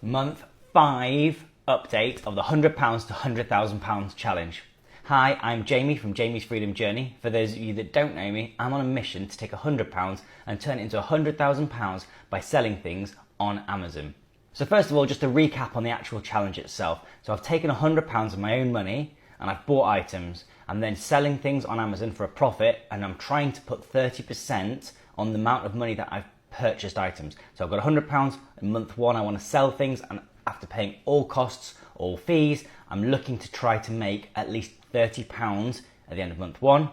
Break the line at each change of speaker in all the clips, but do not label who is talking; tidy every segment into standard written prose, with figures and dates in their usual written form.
Month 5 update of the £100 to £100,000 challenge. Hi, I'm Jamie from Jamie's Freedom Journey. For those of you that don't know me, I'm on a mission to take £100 and turn it into £100,000 by selling things on Amazon. So first of all, just a recap on the actual challenge itself. So I've taken £100 of my own money and I've bought items. I'm then selling things on Amazon for a profit, and I'm trying to put 30% on the amount of money that I've purchased items. So I've got £100 in month 1. I want to sell things, and after paying all costs, all fees, I'm looking to try to make at least £30 at the end of month 1.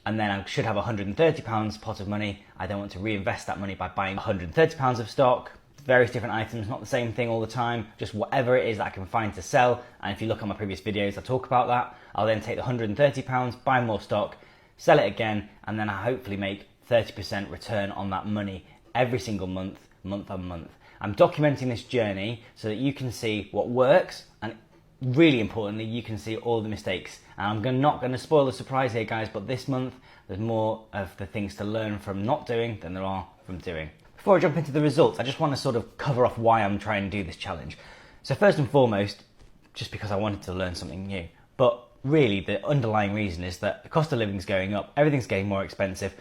And then I should have £130 pot of money. I then want to reinvest that money by buying £130 of stock, various different items, not the same thing all the time, just whatever it is that I can find to sell. And if you look at my previous videos, I talk about that. I'll then take the £130, buy more stock, sell it again, and then I hopefully make 30% return on that money every single month, month on month. I'm documenting this journey so that you can see what works, and really importantly, you can see all the mistakes. And I'm not going to spoil the surprise here, guys, but this month there's more of the things to learn from not doing than there are from doing. Before I jump into the results, I just want to sort of cover off why I'm trying to do this challenge. So first and foremost, just because I wanted to learn something new. But really, the underlying reason is that the cost of living is going up, everything's getting more expensive.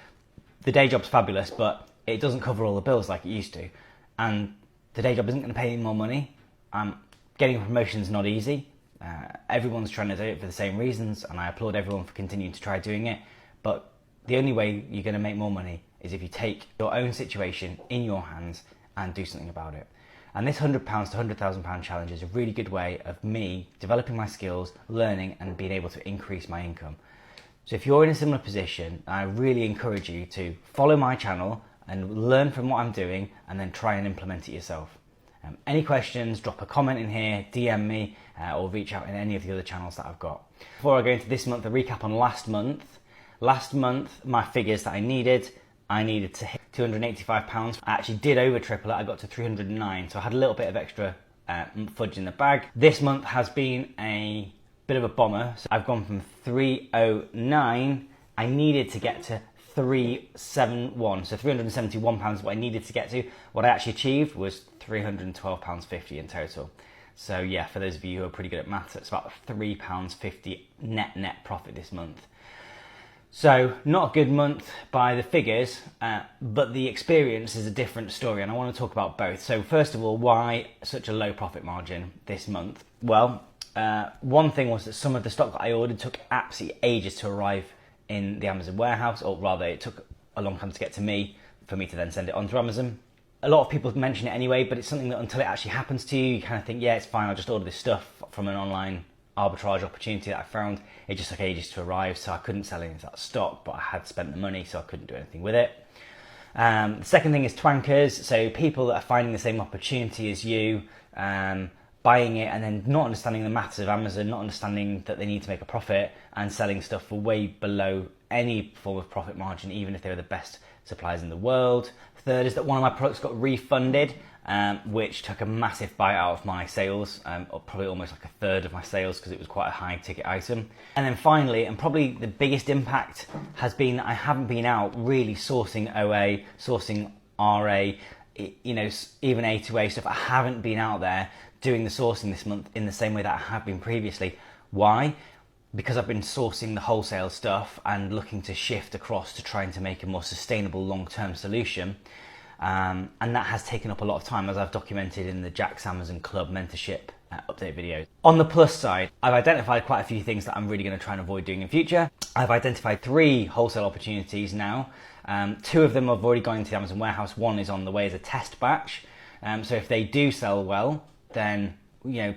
The day job's fabulous, but it doesn't cover all the bills like it used to. And the day job isn't going to pay any more money. Getting a promotion is not easy. Everyone's trying to do it for the same reasons, and I applaud everyone for continuing to try doing it. But the only way you're going to make more money is if you take your own situation in your hands and do something about it. And this £100 to £100,000 challenge is a really good way of me developing my skills, learning, and being able to increase my income. So if you're in a similar position, I really encourage you to follow my channel and learn from what I'm doing, and then try and implement it yourself. Any questions, drop a comment in here, DM me, or reach out in any of the other channels that I've got. Before I go into this month, a recap on last month. Last month, my figures that I needed to hit £285. I actually did over triple it. I got to 309, so I had a little bit of extra fudge in the bag. This month has been a bit of a bomber. So I've gone from 309. I needed to get to 371, so £371 what I needed to get to. What I actually achieved was £312.50 in total. So yeah, for those of you who are pretty good at maths, it's about £3.50 net profit this month. So not a good month by the figures, but the experience is a different story, and I want to talk about both. So first of all, why such a low profit margin this month? Well, one thing was that some of the stock that I ordered took absolutely ages to arrive in the Amazon warehouse, or rather it took a long time to get to me for me to then send it on to Amazon. A lot of people mention it anyway, but it's something that until it actually happens to you, you kind of think, yeah, it's fine, I'll just order this stuff from an online arbitrage opportunity that I found. It just took ages to arrive, so I couldn't sell any of that stock, but I had spent the money, so I couldn't do anything with it. The second thing is twankers, so people that are finding the same opportunity as you, buying it and then not understanding the maths of Amazon, not understanding that they need to make a profit, and selling stuff for way below any form of profit margin, even if they were the best suppliers in the world. Third is that one of my products got refunded, which took a massive bite out of my sales, or probably almost like a third of my sales, because it was quite a high ticket item. And then finally, and probably the biggest impact, has been that I haven't been out really sourcing OA, sourcing RA, you know, even A2A stuff. I haven't been out there doing the sourcing this month in the same way that I have been previously. Why? Because I've been sourcing the wholesale stuff and looking to shift across to trying to make a more sustainable long-term solution. And that has taken up a lot of time, as I've documented in the Jack's Amazon Club mentorship update videos. On the plus side, I've identified quite a few things that I'm really going to try and avoid doing in future. I've identified 3 wholesale opportunities now. 2 of them have already gone into the Amazon warehouse. 1 is on the way as a test batch. So if they do sell well, then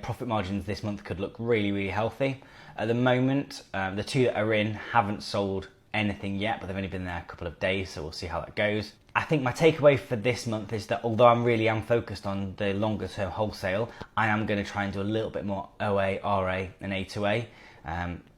profit margins this month could look really, really healthy. At the moment, the 2 that are in haven't sold anything yet, but they've only been there a couple of days, so we'll see how that goes. I think my takeaway for this month is that although I really am focused on the longer term wholesale, I am going to try and do a little bit more OA, RA and A2A.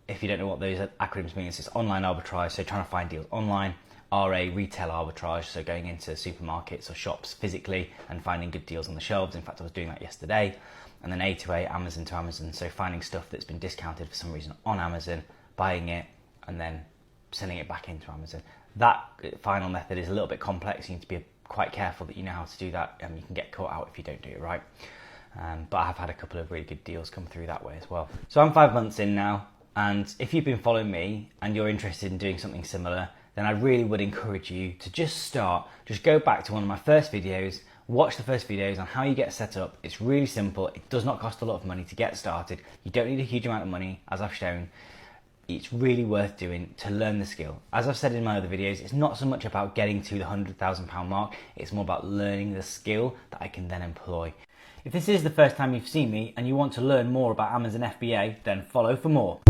If you don't know what those acronyms mean, it's online arbitrage, so trying to find deals online. RA, retail arbitrage, so going into supermarkets or shops physically and finding good deals on the shelves. In fact, I was doing that yesterday. And then A2A, Amazon to Amazon, so finding stuff that's been discounted for some reason on Amazon, buying it, and then sending it back into Amazon. That final method is a little bit complex. You need to be quite careful that you know how to do that, and you can get caught out if you don't do it right. but I've had a couple of really good deals come through that way as well. So I'm 5 months in now, and if you've been following me and you're interested in doing something similar, then I really would encourage you to just start. Just go back to one of my first videos, watch the first videos on how you get set up. It's really simple. It does not cost a lot of money to get started. You don't need a huge amount of money, as I've shown. It's really worth doing to learn the skill. As I've said in my other videos, it's not so much about getting to the £100,000 mark, it's more about learning the skill that I can then employ. If this is the first time you've seen me and you want to learn more about Amazon FBA, then follow for more.